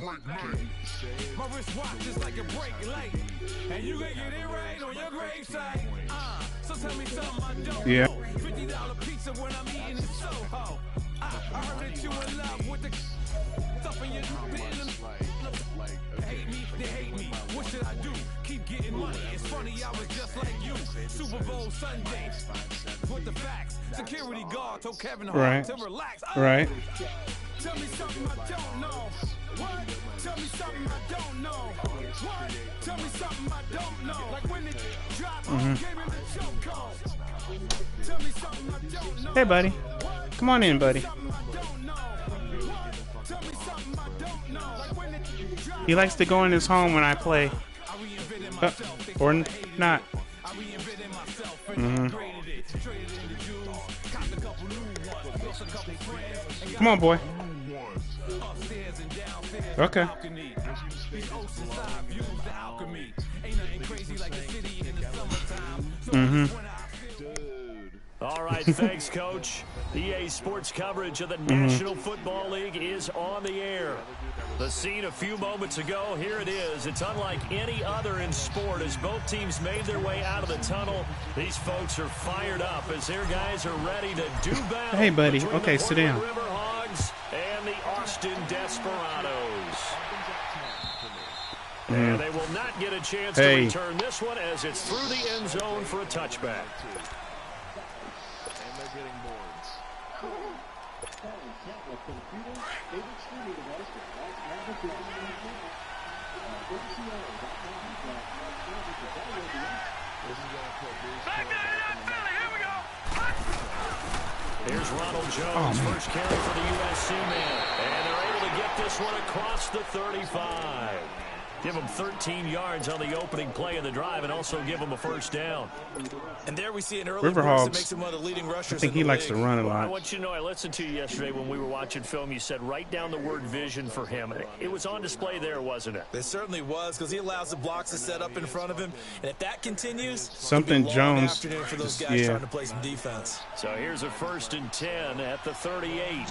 My wristwatch is like a break late, and you can get it right on your gravesite. So tell me something I don't know. $50 pizza when I'm eating in Soho. I heard that you in love with the stuff in your feelings. Hate me, they hate me. What should I do? Keep getting money. It's funny, I was just like you. Super Bowl Sunday. With the facts. Security guard told Kevin Hart to relax. Right. Tell me something I don't know. What? Tell me something I don't know. What? Tell me something I don't know. Like when it dropped, gave him the choke call. Tell me something I don't know. Hey, buddy. Come on in, buddy. He likes to go in his home when I play. Or not. Come on, boy. Okay. All right, thanks, Coach. EA Sports coverage of the National Football League is on the air. The scene a few moments ago, here it is. It's unlike any other in sport as both teams made their way out of the tunnel. These folks are fired up as their guys are ready to do battle. Hey, buddy. Okay, sit down. Riverhogs and the Austin Desperados. And they will not get a chance to return this one as it's through the end zone for a touchback. Here's Ronald Jones, first carry for the USC man. And they're able to get this one across the 35. Give them 13 yards on the opening play of the drive and also give them a first down. And there we see an early Riverhogs, that makes him one of the leading rushers. I think he likes to run a lot. I want you to know, I listened to you yesterday when we were watching film. You said write down the word vision for him. It was on display there, wasn't it? It certainly was, because he allows the blocks to set up in front of him. And if that continues, something Jones, afternoon for those guys trying to play some defense. So here's a 1st and 10 at the 38.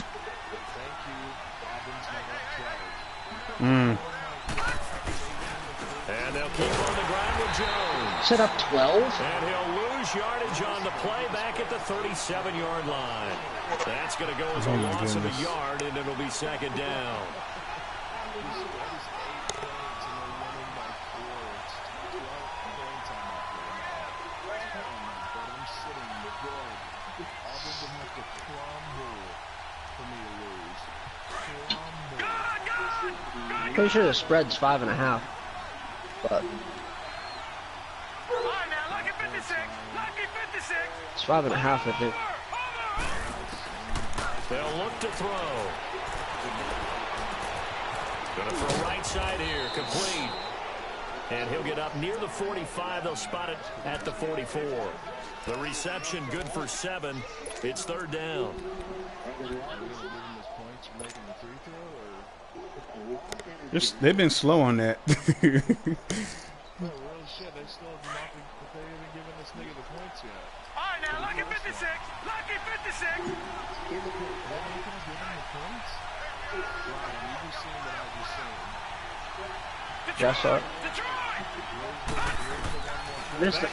And they'll keep on the ground with Jones. Set up 12. And he'll lose yardage on the play back at the 37-yard line. That's going to go as a loss of a yard, and it'll be second down. Pretty sure the spread's 5.5. But it's 5.5, I think. They'll look to throw. Gonna throw right side here, complete. And he'll get up near the 45. They'll spot it at the 44. The reception good for 7. It's 3rd down. They've been slow on that. Alright, now lucky 56. Lucky 56. Just up. Missed it.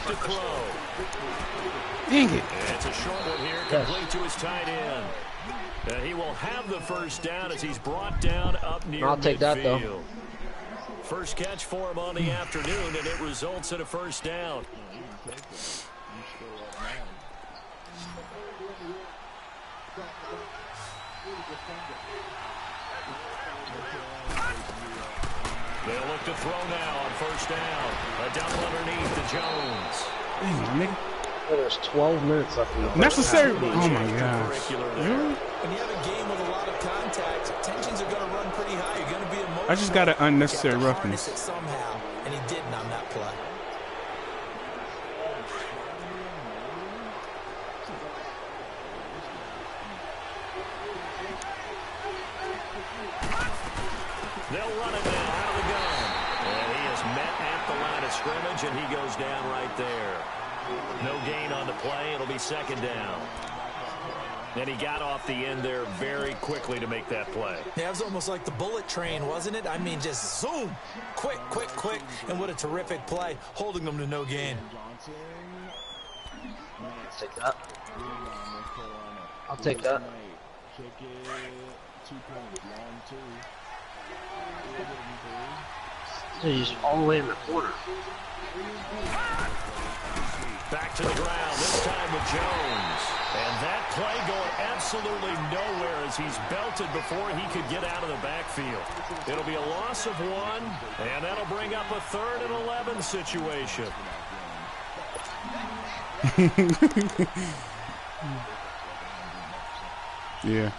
Dang it. It's a short one here, complete to his tight end. And he will have the first down as he's brought down up near I'll take that, though. midfield. First catch for him on the afternoon, and it results in a first down. They'll look to throw now on first down. A double underneath to Jones. Dang, nigga. There's 12 minutes left in the first Necessary. half. Oh my gosh. Really? When you have a game with a lot of contact, tensions are going to run pretty high. You're going to be emotional. I just got an unnecessary You have to roughness. harness it somehow, and he didn't on that play. They'll run it now out of the gun. And he is met at the line of scrimmage, and he goes down right there. No gain on the play. It'll be second down. And he got off the end there very quickly to make that play. Yeah, it was almost like the bullet train, wasn't it? I mean, just zoom, quick, quick, quick, and what a terrific play, holding them to no gain. Take that. I'll take that. So he's all the way in the corner. Back to the ground, this time with Jones. And that play going absolutely nowhere as he's belted before he could get out of the backfield. It'll be a loss of 1, and that'll bring up a 3rd and 11 situation. Yeah.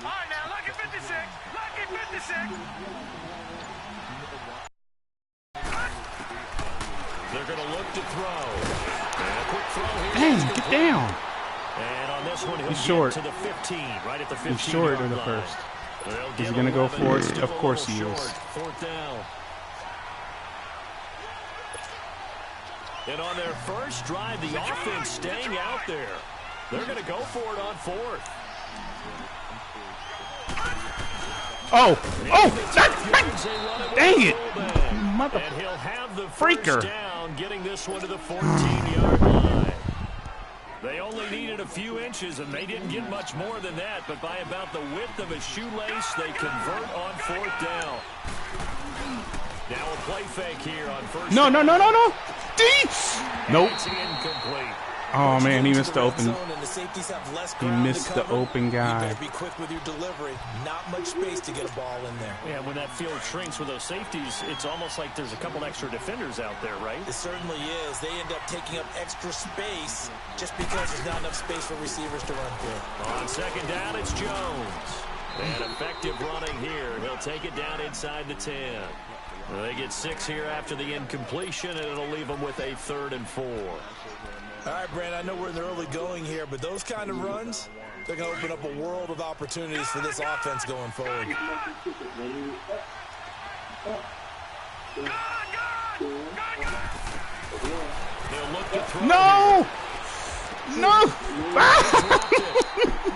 Alright, now, lucky 56. Lucky 56. They're going to look to throw. And a quick throw here. Dang, get down. And on this one, he'll He's short. get to the 15, right at the 15. He's short in the first. Is he going to go for it? Of course he is. 4th down. And on their first drive, the offense staying out there. They're going to go for it on 4th. Oh! Dang it! Mother And he'll have the freaker. first down, getting this one to the 14-yard line. They only needed a few inches, and they didn't get much more than that, but by about the width of a shoelace, they convert on 4th down. Now a play fake here on 1st No, no, no, no, no! D! Nope. It's incomplete. Oh man, he missed the open. He missed the open guy. You better be quick with your delivery. Not much space to get a ball in there. Yeah, when that field shrinks with those safeties, it's almost like there's a couple extra defenders out there, right? It certainly is. They end up taking up extra space just because there's not enough space for receivers to run through. On 2nd down, it's Jones. And effective running here. He'll take it down inside the 10. Well, they get 6 here after the incompletion, and it'll leave them with a 3rd and 4. All right, Brand, I know we're in the early going here, but those kind of runs, they're going to open up a world of opportunities for this offense going forward. They'll look to throw. No! No!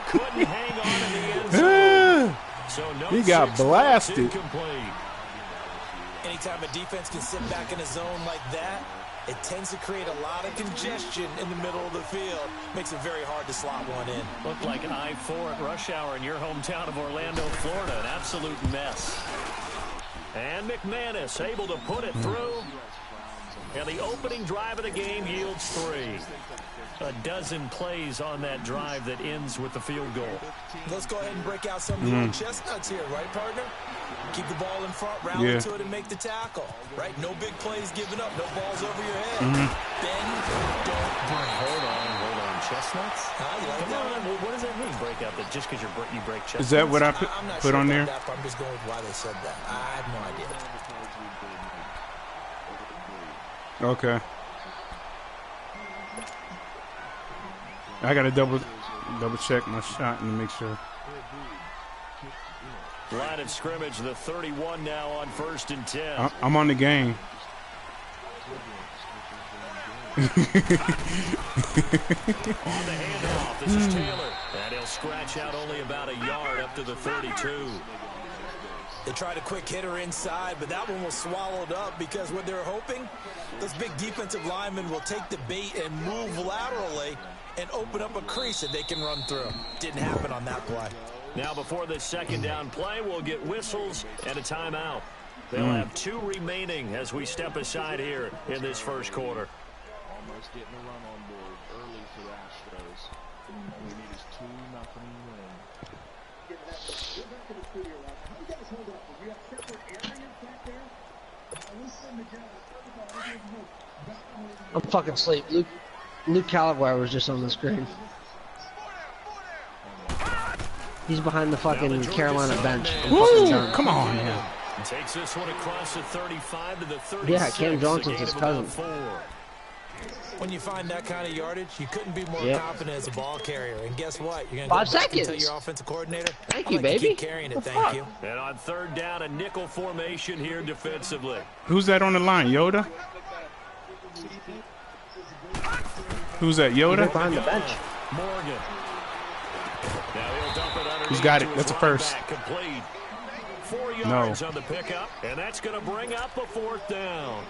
Couldn't hang on in the end zone. So no, he got blasted. Incomplete. Anytime a defense can sit back in a zone like that, it tends to create a lot of congestion in the middle of the field. Makes it very hard to slot one in. Looked like I-4 at rush hour in your hometown of Orlando, Florida. An absolute mess. And McManus able to put it through. And the opening drive of the game yields 3. A dozen plays on that drive that ends with the field goal. Let's go ahead and break out some of the old chestnuts here, right, partner? Keep the ball in front, rally to it, and make the tackle. Right? No big plays given up, no balls over your head. Bend, don't break. Hold on. Chestnuts? You like that one? What does that mean, break out? That just because you break chestnuts? Is that what I I'm not put sure on there? That, I'm just going with why they said that. I have no idea. Okay. I gotta double check my shot and make sure. Line of scrimmage, the 31 now on 1st and 10. I'm on the game. On the handoff, this is Taylor. And he'll scratch out only about a yard up to the 32. They tried a quick hitter inside, but that one was swallowed up because what they're hoping, those big defensive linemen will take the bait and move laterally and open up a crease that they can run through. Didn't happen on that play. Now before this 2nd down play, we'll get whistles and a timeout. They'll have 2 remaining as we step aside here in this first quarter. Almost getting a run on board early for the Astros. All we need is 2-0 win. I'm fucking asleep. Luke Callaway was just on the screen. He's behind the fucking Carolina bench. Woo! Come on, man. Takes this one across the 35 to the 36. Yeah, Cam Johnson's his cousin. When you find that kind of yardage, you couldn't be more confident as a ball carrier. And guess what? You're going to 5 go back seconds. and tell your offensive coordinator, Thank I'd you, like to baby. keep carrying it, thank you. And on third down, a nickel formation here defensively. Who's that on the line? Yoda? Who's that? Yoda? Behind the bench. Morgan. Now he'll dump it underneath. Who's got it? to That's his a first. running back, complete. 4 yards on the pickup, and that's going to bring up a fourth down.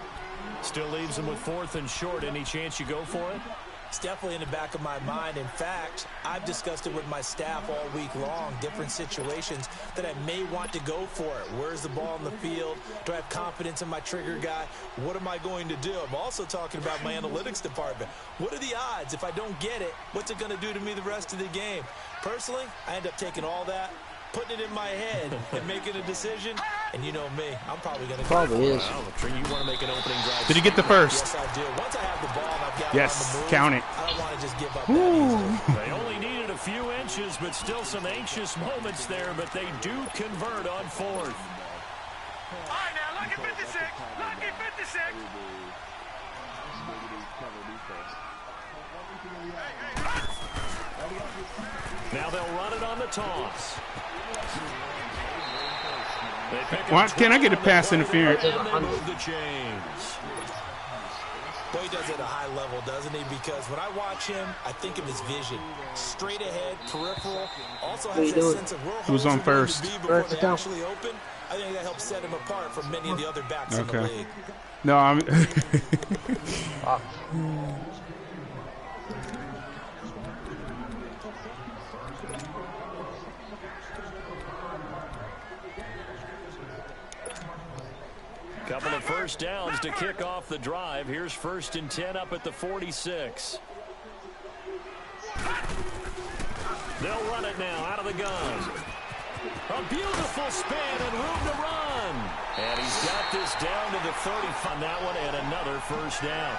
Still leaves him with 4th and short. Any chance you go for it? It's definitely in the back of my mind. In fact, I've discussed it with my staff all week long, different situations that I may want to go for it. Where's the ball in the field? Do I have confidence in my trigger guy? What am I going to do? I'm also talking about my analytics department. What are the odds? If I don't get it, what's it going to do to me the rest of the game? Personally, I end up taking all that, putting it in my head, and making a decision. And you know me, I'm probably going to Probably is. Well, you want to make an opening drive. Did he get the first? Yes, I do. Once I have the ball and I've got it Yes, on the move, count it. I don't want to just give up that easily. They only needed a few inches, but still some anxious moments there, but they do convert on 4th. All right, now, lucky 56. Lucky 56. Now they'll run it on the toss. They pick up Why can't I get a 12 pass on the play interference? there, and they move the chains. Boy, he does it at a high level, doesn't he? Because when I watch him, I think of his vision. Straight ahead, peripheral. Also has that sense of where Who's on holes are going to first? be before First they down. actually open. I think that helps set him apart from many of the other backs in the Okay. league. No, I'm. Couple of first downs to kick off the drive. Here's 1st and 10 up at the 46. They'll run it now out of the gun. A beautiful spin and room to run. And he's got this down to the 30 on that one, and another first down.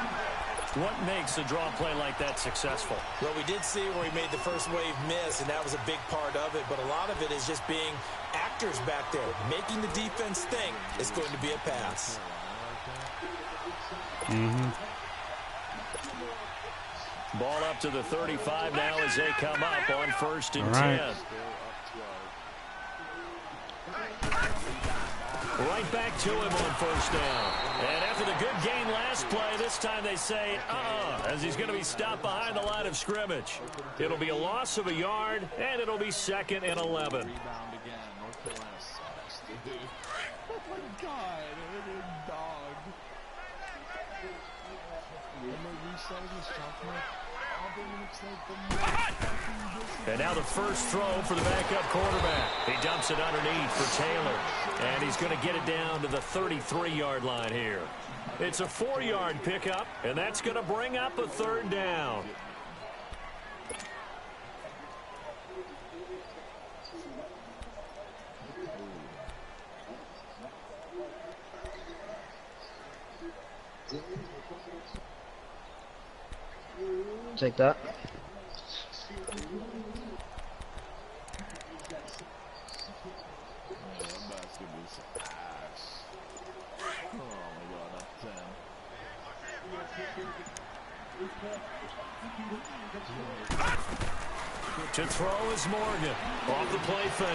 What makes a draw play like that successful? Well, we did see where he made the first wave miss, and that was a big part of it. But a lot of it is just being actors back there, making the defense think it's going to be a pass. Ball up to the 35 now as they come up on 1st and 10. Right back to him on first down. And after the good gain last play, this time they say, as he's going to be stopped behind the line of scrimmage. It'll be a loss of a yard, and it'll be 2nd and 11. Rebound again. North Carolina sucks, dude. Oh my God, it is dog. And they reset his sophomore. And now the first throw for the backup quarterback. He dumps it underneath for Taylor. And he's going to get it down to the 33-yard line here. It's a 4-yard pickup, and that's going to bring up a 3rd down. Take that. To throw is Morgan. Off the play fake.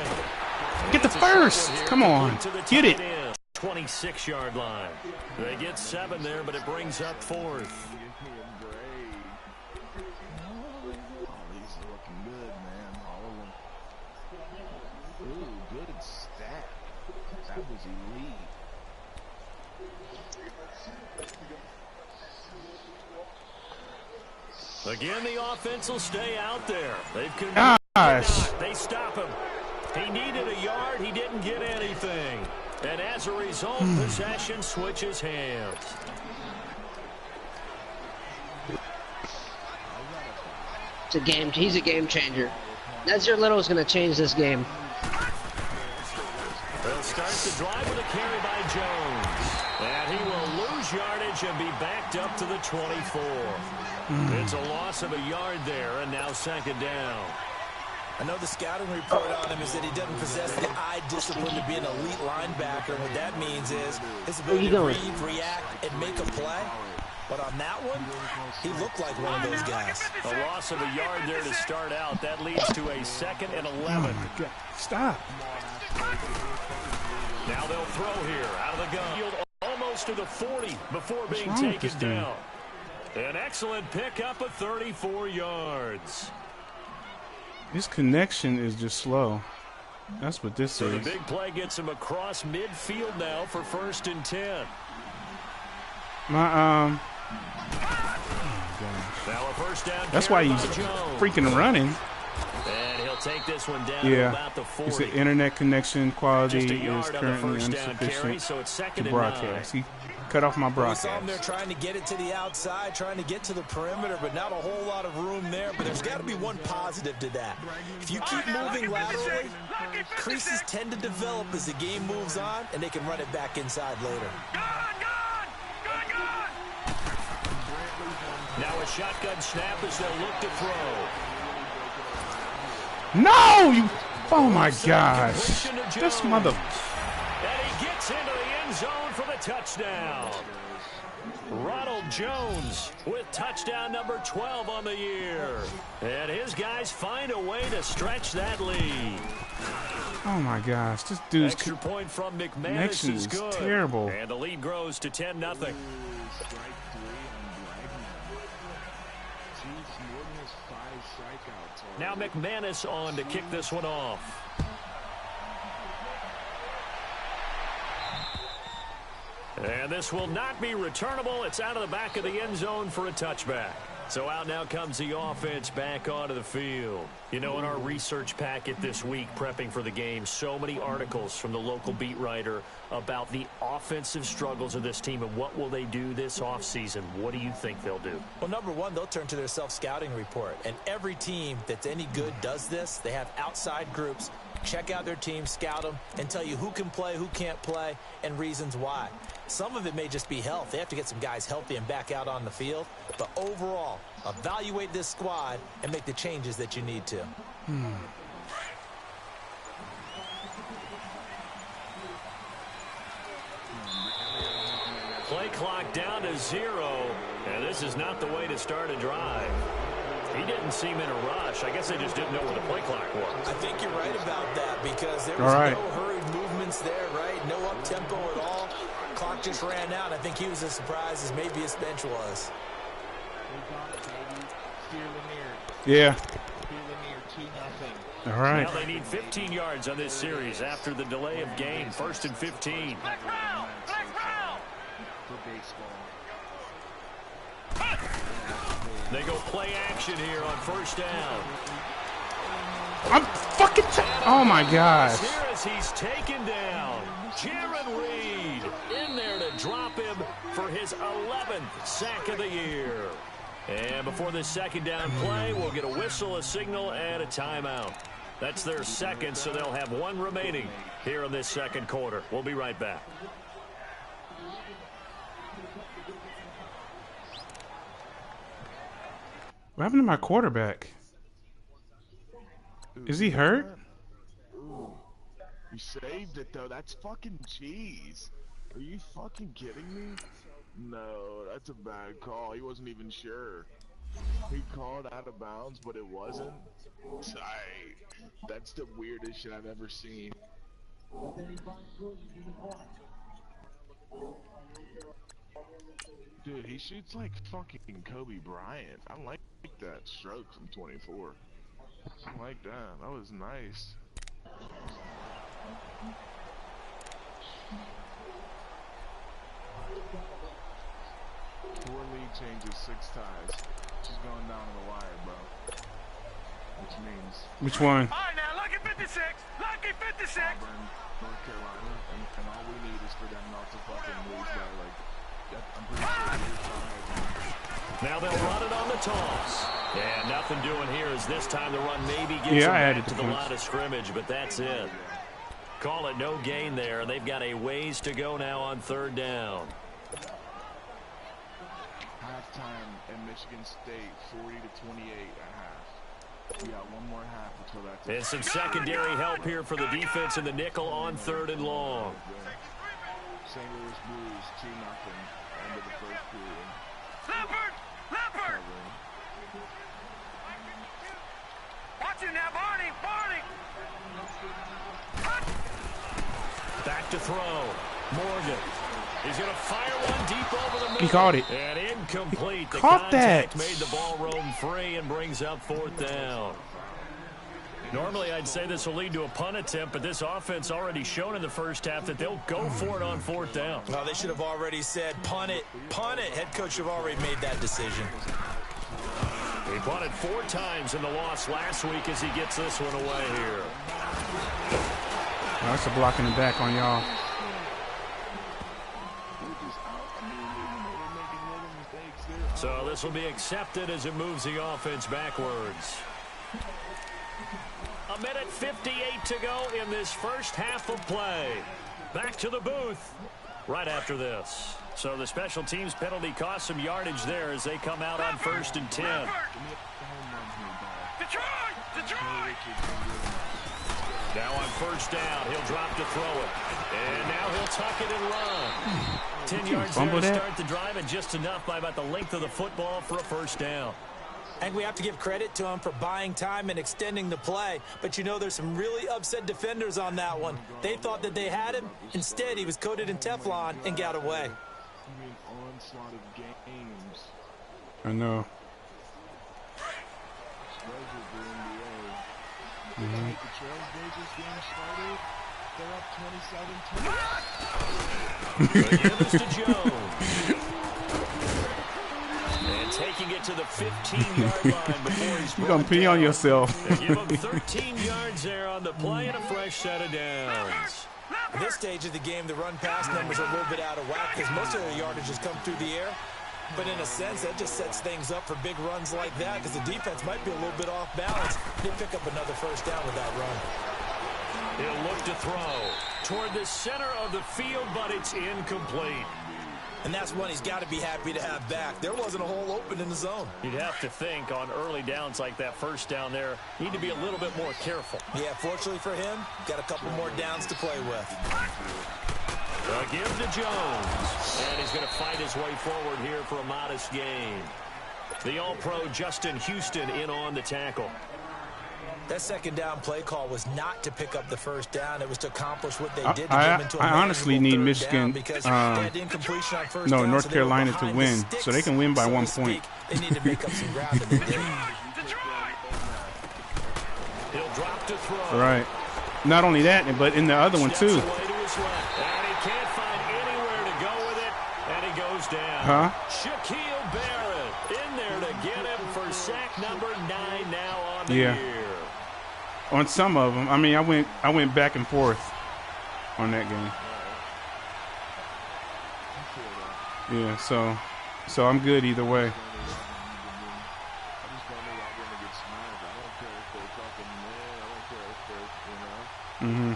Get the first. Come on. Get it. 26-yard line. They get 7 there, but it brings up 4th. These are looking good, man. All of them. Ooh, good and stacked. That was elite. Again, the offense will stay out there. They've Gosh. They stop him. He needed a yard. He didn't get anything. And as a result, possession switches hands. It's a game. He's a game changer. Desert Little is going to change this game. They'll start the drive with a carry by Jones. And he will lose yardage and be backed up to the 24. It's a loss of a yard there, and now 2nd down. I know the scouting report on him is that he doesn't possess the eye discipline to be an elite linebacker. What that means is his ability to read, react, and make a play. But on that one, he looked like one of those guys. A loss of a yard there to start out. That leads to a 2nd and 11. Oh my God. Stop. Now they'll throw here out of the gun. Field almost to the 40 before being wrong with taken this thing? down. An excellent pickup of 34 yards. This connection is just slow. That's what this So is. the big play gets him across midfield now for 1st and 10. My Now a first down. That's why carry he's by Jones. freaking running. And he'll take this one down to Yeah, about the 40. it's the internet connection quality Just a is yard on the currently first down carry, insufficient so it's 2nd to and broadcast. 9. He cut off my We saw him there broadcast. trying to get it to the outside, trying to get to the perimeter, but not a whole lot of room there. But there's got to be one positive to that. If you keep moving laterally, creases tend to develop as the game moves on, and they can run it back inside later. Now a shotgun snap as they'll look to throw. No! You. Oh my gosh. Completion to This Jones. mother. And he gets into the end zone for the touchdown. Ronald Jones with touchdown number 12 on the year. And his guys find a way to stretch that lead. Oh my gosh. This dude's Extra point from McManus connection is is good. terrible. And the lead grows to 10-0. Now McManus on to kick this one off. And this will not be returnable. It's out of the back of the end zone for a touchback. So out now comes the offense back onto the field. You know, in our research packet this week, prepping for the game, so many articles from the local beat writer about the offensive struggles of this team and what will they do this offseason. What do you think they'll do? Well, number one, they'll turn to their self-scouting report. And every team that's any good does this. They have outside groups. Check out their team, scout them, and tell you who can play, who can't play, and reasons why. Some of it may just be health. They have to get some guys healthy and back out on the field. But overall, evaluate this squad and make the changes that you need to. Play clock down to 0, and this is not the way to start a drive. He didn't seem in a rush. I guess they just didn't know where the play clock was. I think you're right about that because there was no hurried movements there, right? No up-tempo at all. Clock just ran out. I think he was as surprised as maybe his bench was. Yeah. All right. Now they need 15 yards on this series after the delay of game. 1st and 15. They go play action here on 1st down. I'm fucking. Oh my gosh. Here as he's taken down. Jaron Reed in there to drop him for his 11th sack of the year. And before this 2nd down play, we'll get a whistle, a signal, and a timeout. That's their 2nd, so they'll have 1 remaining here in this 2nd quarter. We'll be right back. What happened to my quarterback? Is he hurt? You saved it, though. That's fucking cheese. Are you fucking kidding me? No, that's a bad call. He wasn't even sure. He called out of bounds, but it wasn't. Tight. That's the weirdest shit I've ever seen. Dude, he shoots like fucking Kobe Bryant. I like that stroke from 24. I like that. That was nice. Four lead changes 6 ties. She's going down to the wire, bro. Which means... Which one? All right, now, lucky 56. Lucky 56. Auburn, North Carolina, and all we need is for them not to fucking lose by, like... I'm pretty sure Now they'll run it on the toss. And nothing doing here as this time the run maybe gets them back to the line of scrimmage, but that's it. Call it no gain there. They've got a ways to go now on 3rd down. halftime at Michigan State, 40-28 at half. We got one more half until that's... And some secondary help here for the defense in the nickel on 3rd and long. St. Louis Blues 2-0 end of the 1st period. throw. Morgan. He's going to fire one deep over the middle. He caught it. And incomplete. He caught that. Made the ball roam free and brings up 4th down. Normally, I'd say this will lead to a punt attempt, but this offense already shown in the first half that they'll go for it on 4th down. Well, they should have already said, punt it, punt it. Head coach should have already made that decision. He punted 4 times in the loss last week as he gets this one away here. Oh, that's a block in the back on y'all. So this will be accepted as it moves the offense backwards. 1:58 to go in this first half of play. Back to the booth right after this. So the special teams penalty cost some yardage there as they come out on 1st and 10. Detroit! Now on 1st down, he'll drop to throw it. And now he'll tuck it and run. 10 yards there to start the drive, and just enough by about the length of the football for a 1st down. And we have to give credit to him for buying time and extending the play. But, you know, there's some really upset defenders on that one. They thought that they had him. Instead, he was coated in Teflon and got away. Onslaught of games. I know. The Trailblazers game started. They're up 27-10. Give us to Jones. And taking it to the 15-yard line before he's You're going to pee on yourself. They give him 13 yards there on the play and a fresh set of downs. At this stage of the game, the run-pass numbers are a little bit out of whack because most of their yardage has come through the air. But in a sense, that just sets things up for big runs like that because the defense might be a little bit off balance. They pick up another 1st down with that run. He'll look to throw toward the center of the field, but it's incomplete. And that's one he's got to be happy to have back. There wasn't a hole open in the zone. You'd have to think on early downs like that 1st down there, need to be a little bit more careful. Yeah, fortunately for him, got a couple more downs to play with. Give to Jones. And he's going to fight his way forward here for a modest gain. The All-Pro Justin Houston in on the tackle. That 2nd down play call was not to pick up the 1st down. It was to accomplish what they did to I get into a honestly need Michigan, North Carolina to win, so they can win by 1 point. They need to make up some ground, and they did. He'll drop to throw. Right. Not only that, but in the other one too. And he can't find anywhere to go with it, and he goes down. Huh? Shaquille Barrett in there to get him for sack number 9 now on the year. On some of them, I mean, I went back and forth on that game. Yeah, so I'm good either way. Mm-hmm.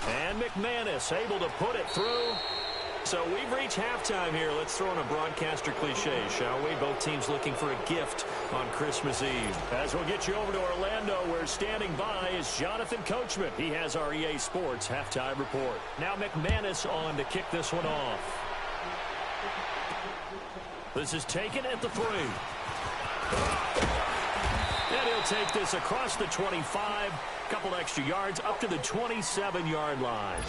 And McManus able to put it through. So we've reached halftime here. Let's throw in a broadcaster cliche, shall we? Both teams looking for a gift on Christmas Eve. As we'll get you over to Orlando, where standing by is Jonathan Coachman. He has our EA Sports halftime report. Now McManus on to kick this one off. This is taken at the 3. And he'll take this across the 25. Couple extra yards up to the 27-yard line.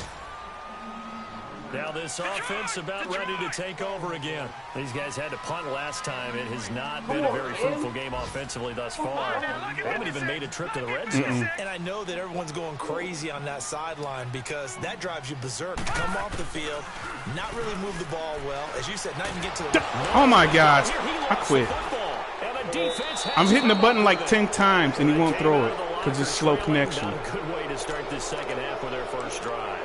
Now this offense about ready to take over again. These guys had to punt last time. It has not been a very fruitful game offensively thus far. They haven't even made a trip to the red zone. And I know that everyone's going crazy on that sideline because that drives you berserk. Come off the field, not really move the ball well. As you said, not even get to the... Oh, my gosh. I quit. I'm hitting the button like 10 times, and he won't throw it because it's slow connection. Not a good way to start this second half with their first drive.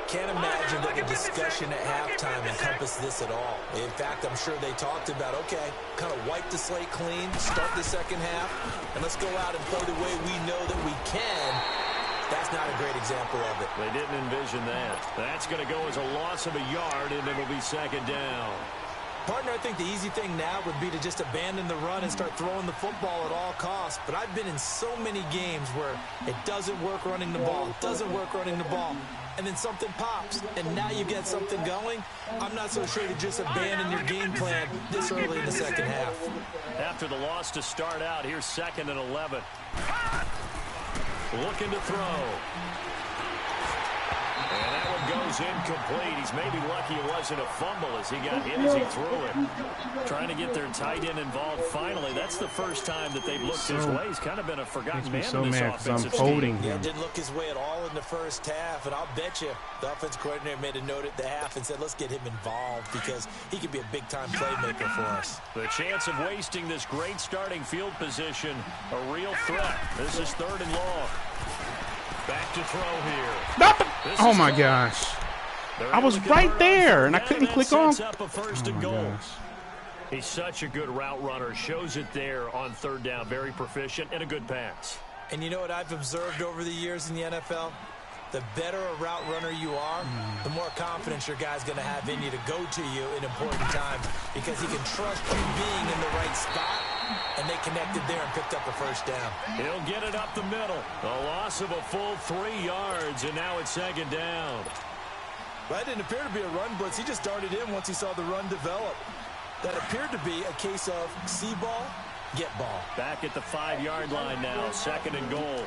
Can't imagine that the discussion at halftime encompassed this at all. In fact, I'm sure they talked about, okay, kind of wipe the slate clean, start the second half, and let's go out and play the way we know that we can. That's not a great example of it. They didn't envision that. That's going to go as a loss of a yard, and it'll be 2nd down. Partner, I think the easy thing now would be to just abandon the run and start throwing the football at all costs. But I've been in so many games where it doesn't work running the ball, and then something pops, and now you get something going. I'm not so sure to just abandon your game plan this early in the second half. After the loss to start out, here's 2nd and 11. Looking to throw. And that one goes incomplete. He's maybe lucky it wasn't a fumble as he got hit as he threw it. Trying to get their tight end involved finally. That's the first time that they've looked his way. He's kind of been a forgotten man in this offensive team. Yeah, didn't look his way at all in the first half, and I'll bet you the offense coordinator made a note at the half and said, let's get him involved because he could be a big-time playmaker for us. The chance of wasting this great starting field position, a real threat. This is 3rd and long. Back to throw here. Oh my gosh. I was right there and I couldn't click on. Up a first and goal. He's such a good route runner. Shows it there on 3rd down. Very proficient and a good pass. And you know what I've observed over the years in the NFL? The better a route runner you are, the more confidence your guy's going to have in you to go to you in important times because he can trust you being in the right spot, and they connected there and picked up a first down. He'll get it up the middle. A loss of a full 3 yards, and now it's 2nd down. That didn't appear to be a run blitz. He just darted in once he saw the run develop. That appeared to be a case of see ball, get ball. Back at the 5-yard line now, 2nd and goal.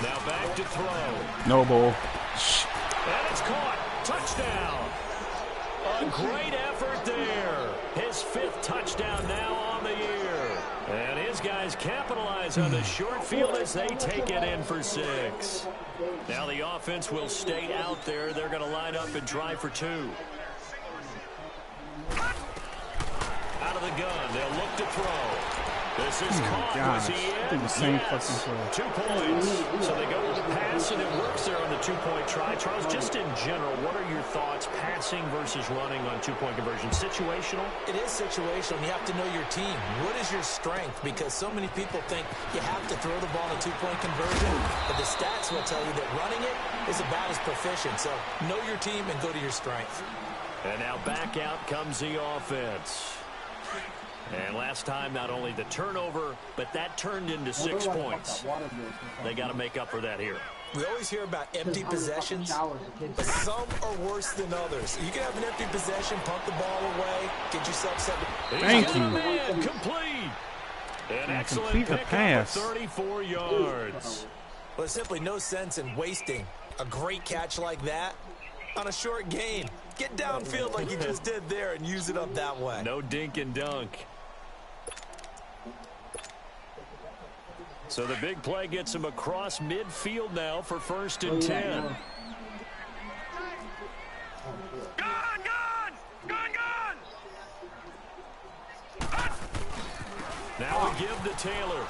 Now back to throw. No ball. And it's caught. Touchdown. A great effort there. His 5th touchdown now on the year. And his guys capitalize on the short field as they take it in for 6. Now the offense will stay out there. They're going to line up and try for 2. Out of the gun. They'll look to throw. This is caught. Was he in? The same fucking play. 2 points. So they go with the pass, and it works there on the 2-point try. Charles, just in general, what are your thoughts passing versus running on 2-point conversion? Situational? It is situational. You have to know your team. What is your strength? Because so many people think you have to throw the ball in a 2-point conversion, but the stats will tell you that running it is about as proficient. So know your team and go to your strength. And now back out comes the offense. And last time, not only the turnover, but that turned into 6 points. They got to make up for that here. We always hear about empty possessions, but some are worse than others. You can have an empty possession, pump the ball away, get yourself set. Thank you. Man, complete. An excellent pickup for 34 yards. Well, there's simply no sense in wasting a great catch like that on a short gain. Get downfield like you just did there and use it up that way. No dink and dunk. So the big play gets him across midfield now for 1st and 10. Now we give to Taylor.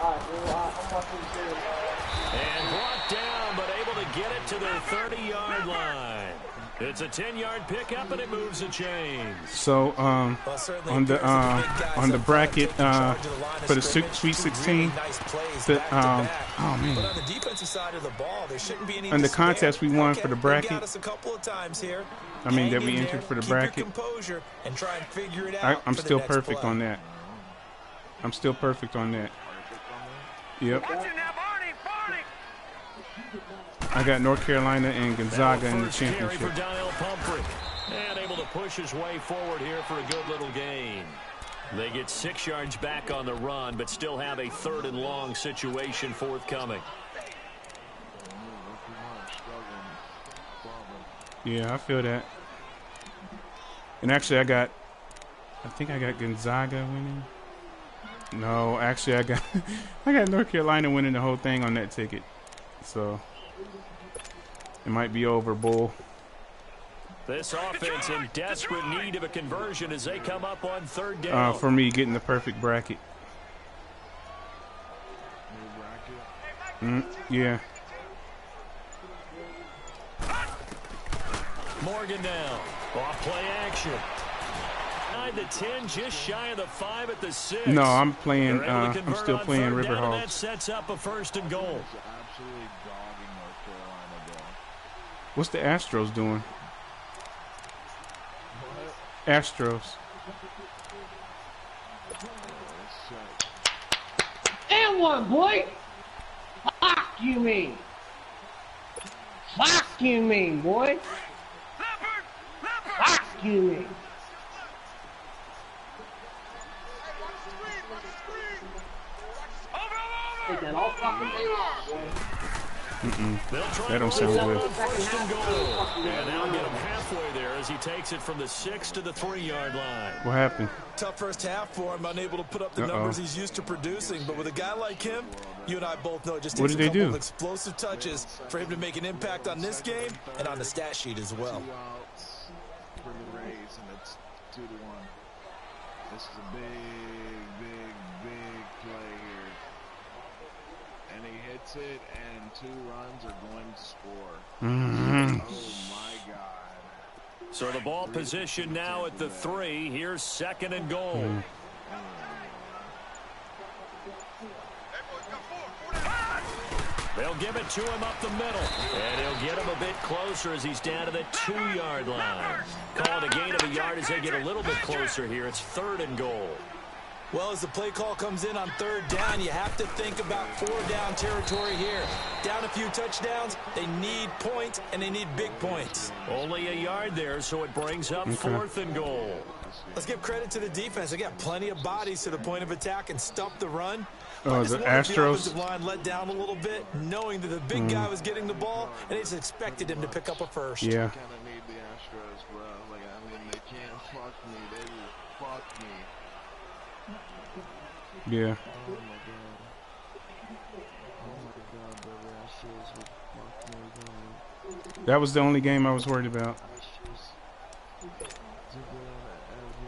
And brought down, but able to get it to their 30-yard line. It's a 10-yard pickup, and it moves the chains. So on the bracket for the Sweet 16, oh man, but on the defensive side of the ball, there shouldn't be any on the contest we won for the bracket. Us a couple of times here. I mean that we entered for the bracket. And try and figure it out. I'm still perfect on that. I'm still perfect on that. Yep. I got North Carolina and Gonzaga in the championship. And able to push his way forward here for a good little gain. They get 6 yards back on the run, but still have a 3rd and long situation forthcoming. Yeah, I feel that. And actually, I think I got Gonzaga winning. No, actually, I got North Carolina winning the whole thing on that ticket. So it might be over, Bull. This offense in desperate need of a conversion as they come up on 3rd down. For me, getting the perfect bracket. Yeah. Morgan now. Off play action. The 10, just shy of the 5 at the 6. No, I'm playing. I'm still playing Riverhogs. That sets up a 1st and goal. What's the Astros doing? Astros. And one, boy. Fuck you mean? Fuck you mean, boy? Fuck you mean? Take that all fucking day long, boy. That don't sound good. And they'll get him halfway there as he takes it from the 6 to the 3-yard line. What happened? Tough first half for him, unable to put up the numbers he's used to producing. But with a guy like him, you and I both know it just takes a couple of explosive touches for him to make an impact on this game and on the stat sheet as well. For the Rays, and it's 2-1. This is a big play here. And he hits it, and 2 runs are going to score. Oh, my God. So the ball position now at the 3. Here's 2nd and goal. They'll give it to him up the middle. And he'll get him a bit closer as he's down to the 2-yard line. Call it a gain of a yard as they get a little bit closer here. It's 3rd and goal. Well, as the play call comes in on 3rd down, you have to think about 4-down territory here. Down a few touchdowns, they need points, and they need big points. Only a yard there, so it brings up 4th and goal. Let's give credit to the defense. They got plenty of bodies to the point of attack and stump the run. Oh, the Astros. The offensive line let down a little bit, knowing that the big guy was getting the ball, and they just expected him to pick up a first. Yeah. I kind of need the Astros, bro. Like, I mean, they can't fuck me. They will fuck me. Yeah. Oh my God, bro. The Astros would fuck me, bro. That was the only game I was worried about.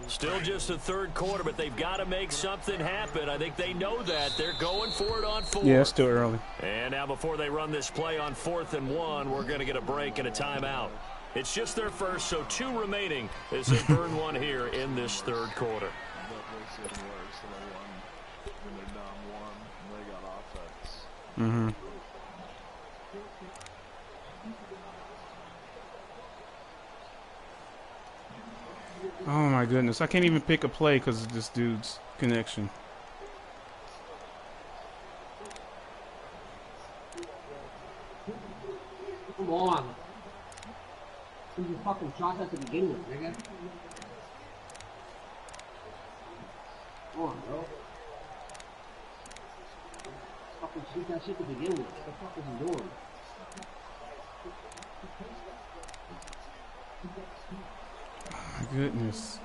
Still just the 3rd quarter, but they've got to make something happen. I think they know that. They're going for it on 4th. Yeah, it's still early. And now before they run this play on 4th and 1, we're going to get a break and a timeout. It's just their first, so 2 remaining as they burn one here in this 3rd quarter. Oh my goodness, I can't even pick a play because of this dude's connection. Come on. Who's your fucking shots at the beginning, nigga? Come on, bro. Fucking shoot that shit to begin with. What the fuck is he doing? Oh my goodness.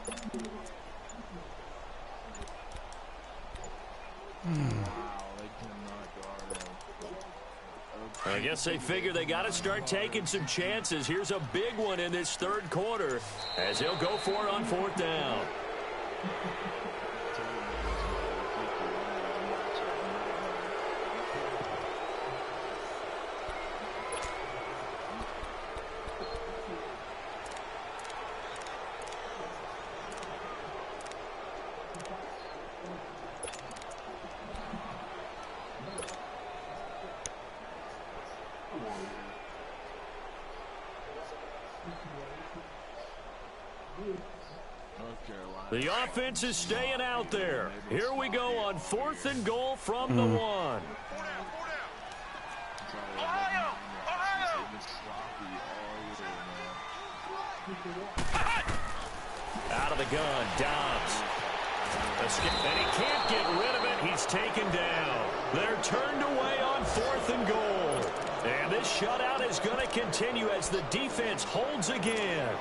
I guess they figure they got to start taking some chances. Here's a big one in this 3rd quarter as they'll go for it on 4th down. The offense is staying out there. Here we go on 4th and goal from the 1. Out of the gun, Dobbs. And he can't get rid of it. He's taken down. They're turned away on 4th and goal. And this shutout is going to continue as the defense holds again.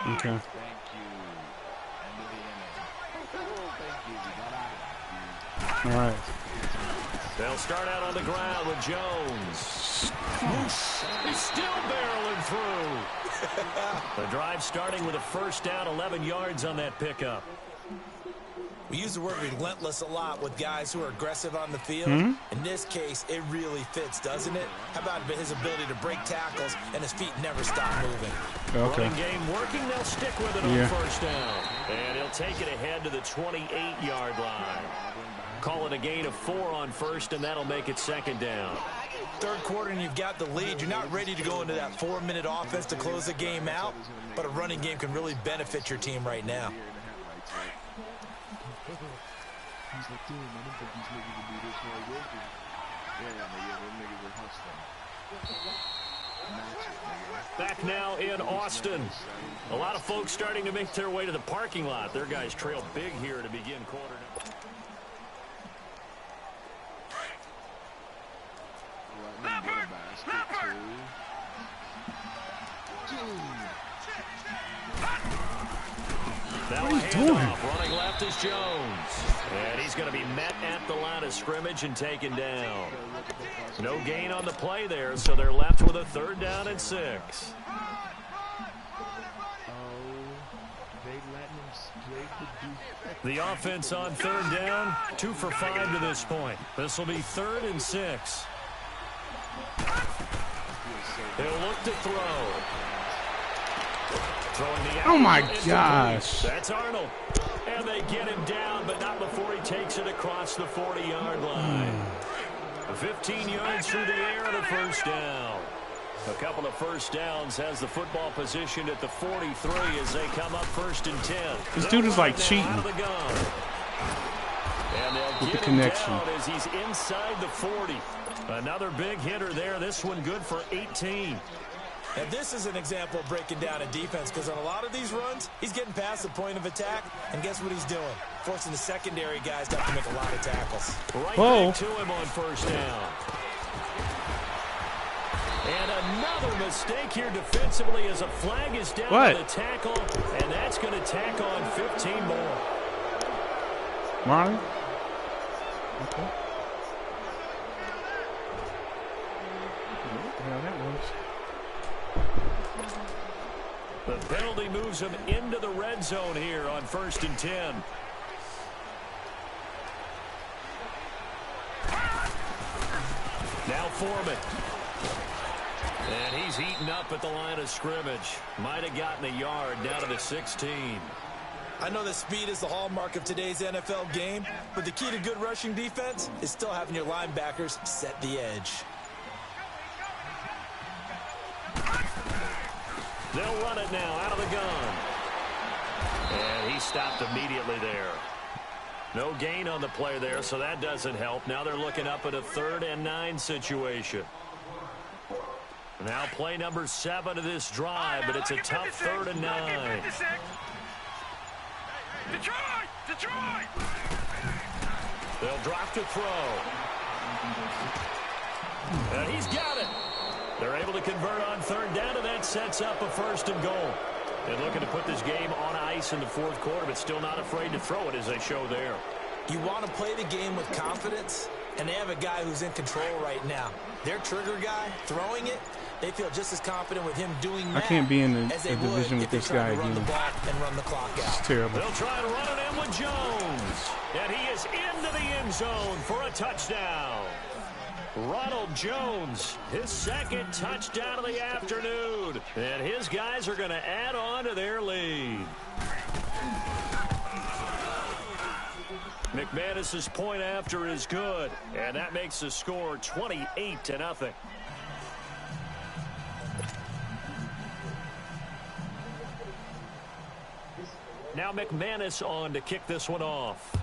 Okay. All right. They'll start out on the ground with Jones. He's still barreling through. The drive starting with a 1st down, 11 yards on that pickup. We use the word relentless a lot with guys who are aggressive on the field. In this case, it really fits, doesn't it? How about his ability to break tackles and his feet never stop moving? Okay. Running game working, they'll stick with it on 1st down. And he'll take it ahead to the 28-yard line. Call it a gain of 4 on 1st, and that'll make it 2nd down. Third quarter and you've got the lead. You're not ready to go into that 4-minute offense to close the game out, but a running game can really benefit your team right now. He's like, damn, I don't think these niggas will do this while working. Yeah, them niggas are hustling. Back now in Austin. A lot of folks starting to make their way to the parking lot. Their guys trail big here to begin quarter number. Now what are you doing? Running left is Jones. And he's going to be met at the line of scrimmage and taken down. No gain on the play there, so they're left with a 3rd down and 6. The offense on 3rd down, 2 for 5 to this point. This will be 3rd and 6. He'll look to throw. Oh my gosh. That's Arnold. And they get him down, but not before he takes it across the 40-yard line. 15 yards through the air and a 1st down. A couple of 1st downs has the football positioned at the 43 as they come up 1st and 10. This dude is like cheating. And they'll with get the connection him down as he's inside the 40. Another big hitter there. This one good for 18. And this is an example of breaking down a defense, because on a lot of these runs, he's getting past the point of attack, and guess what he's doing? Forcing the secondary guys to have to make a lot of tackles. Right back to him on 1st down. And another mistake here defensively as a flag is down on the tackle, and that's going to tack on 15 more. Marlon? Okay. Yeah, that was. The penalty moves him into the red zone here on 1st and 10. Now Foreman. And he's heating up at the line of scrimmage. Might have gotten a yard down to the 16. I know that speed is the hallmark of today's NFL game, but the key to good rushing defense is still having your linebackers set the edge. They'll run it now out of the gun. And he stopped immediately there. No gain on the play there, so that doesn't help. Now they're looking up at a 3rd and 9 situation. Now play number 7 of this drive, but it's a tough 3rd and 9. Detroit! They'll drop to throw. And he's got it. They're able to convert on 3rd down, and that sets up a 1st and goal. They're looking to put this game on ice in the 4th quarter, but still not afraid to throw it as they show there. You want to play the game with confidence, and they have a guy who's in control right now. Their trigger guy, throwing it, they feel just as confident with him doing that. I can't be in the division with this guy again. Run the ball and run the clock out. It's terrible. They'll try to run it in with Jones. And he is into the end zone for a touchdown. Ronald Jones, his 2nd touchdown of the afternoon. And his guys are going to add on to their lead. McManus's point after is good. And that makes the score 28-0. Now McManus on to kick this one off.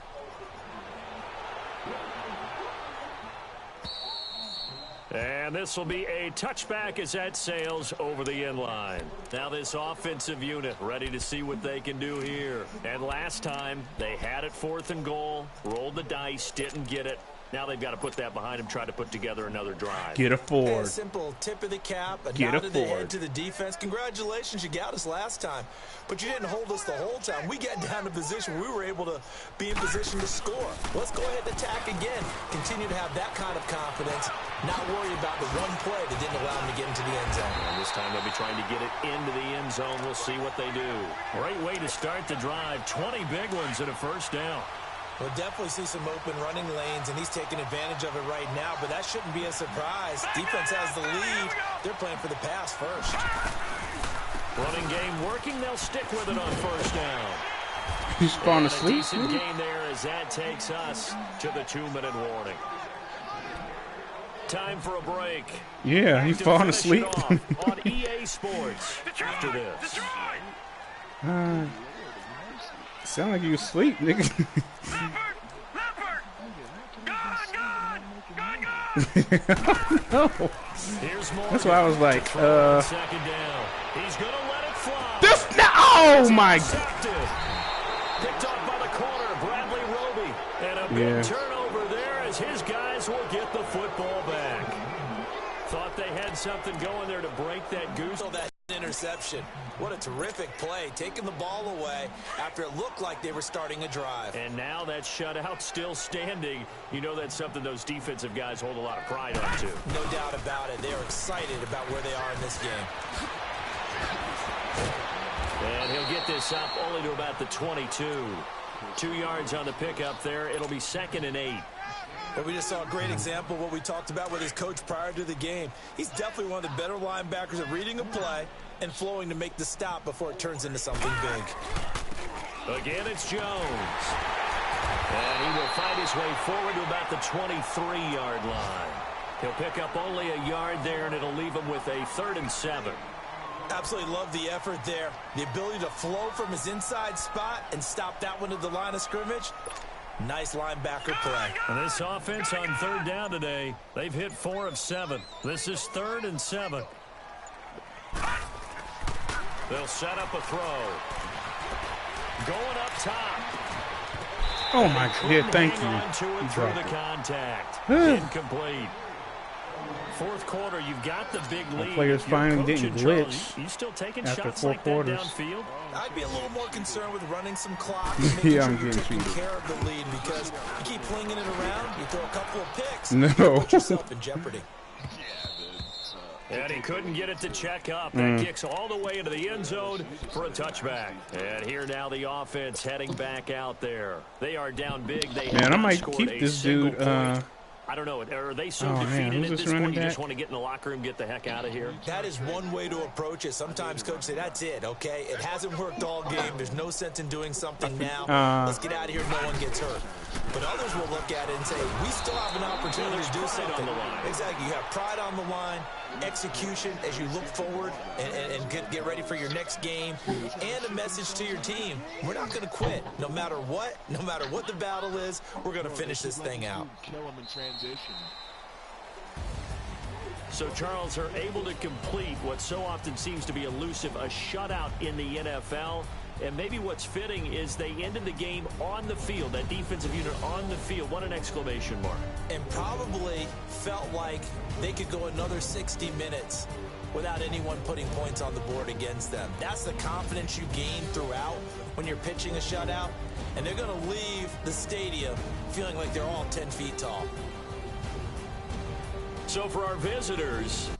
And this will be a touchback as that sails over the end line. Now this offensive unit ready to see what they can do here. And last time they had it 4th and goal, rolled the dice, didn't get it. Now they've got to put that behind them, try to put together another drive. Get a forward. A simple tip of the cap, a Get nod a of the forward. head to the defense. Congratulations, you got us last time. But you didn't hold us the whole time. We got down to position where we were able to be in position to score. Let's go ahead and attack again. Continue to have that kind of confidence, not worry about the one play that didn't allow them to get into the end zone. And this time they'll be trying to get it into the end zone. We'll see what they do. Great way to start the drive. 20 big ones and a 1st down. We'll definitely see some open running lanes, and he's taking advantage of it right now, but that shouldn't be a surprise. Defense has the lead. They're playing for the pass first. Running game working. They'll stick with it on 1st down. He's falling asleep. A decent gain there as that takes us to the 2-minute warning. Time for a break. Yeah, you falling asleep? on EA Sports after this. Sound like you asleep, nigga. No. That's why I was like, Second down. He's gonna let it fly. this no, oh my. Picked up by the corner, Bradley Roby, and a big turnover there as his guys will get the football back. Thought they had something going there to break that goose. That interception. What a terrific play, taking the ball away after it looked like they were starting a drive. And now that shutout still standing. You know that's something those defensive guys hold a lot of pride on, too. No doubt about it. They are excited about where they are in this game. And he'll get this up only to about the 22. 2 yards on the pickup there. It'll be 2nd and 8. But we just saw a great example of what we talked about with his coach prior to the game. He's definitely one of the better linebackers at reading a play and flowing to make the stop before it turns into something big. Again, it's Jones. And he will find his way forward to about the 23-yard line. He'll pick up only a yard there, and it'll leave him with a 3rd and 7. Absolutely love the effort there. The ability to flow from his inside spot and stop that one to the line of scrimmage. Nice linebacker play. And this offense on 3rd down today, they've hit 4 of 7. This is 3rd and 7. They'll set up a throw. Going up top. Oh my God! Yeah, thank you. To it through the contact. Incomplete. 4th quarter, you've got the big lead. The players finally didn't glitch you still taking after shots 4 like quarters. That downfield? I'd be a little more concerned with running some clock and making Yeah, sure I'm you're getting taking cheated. care of the lead, because you keep flinging it around, you throw a couple of picks, No. you put yourself in jeopardy. And he couldn't get it to check up. That kicks all the way into the end zone for a touchback. And here now the offense heading back out there. They are down big. They Man, I might scored keep a this single dude. point. I don't know. Are they so defeated who's at this this running point you just back? want to get in the locker room, get the heck out of here? That is one way to approach it. Sometimes coaches say, that's it, okay? It hasn't worked all game. There's no sense in doing something now. Let's get out of here. No one gets hurt. But others will look at it and say, we still have an opportunity to do something. On the line. Exactly. You have pride on the line, execution as you look forward and get ready for your next game, and a message to your team. We're not going to quit. No matter what the battle is, we're going to finish this thing out. Kill him in transition. So, Charles, are able to complete what so often seems to be elusive, a shutout in the NFL. And maybe what's fitting is they ended the game on the field, that defensive unit on the field. What an exclamation mark. And probably felt like they could go another 60 minutes without anyone putting points on the board against them. That's the confidence you gain throughout when you're pitching a shutout. And they're going to leave the stadium feeling like they're all 10 feet tall. So for our visitors,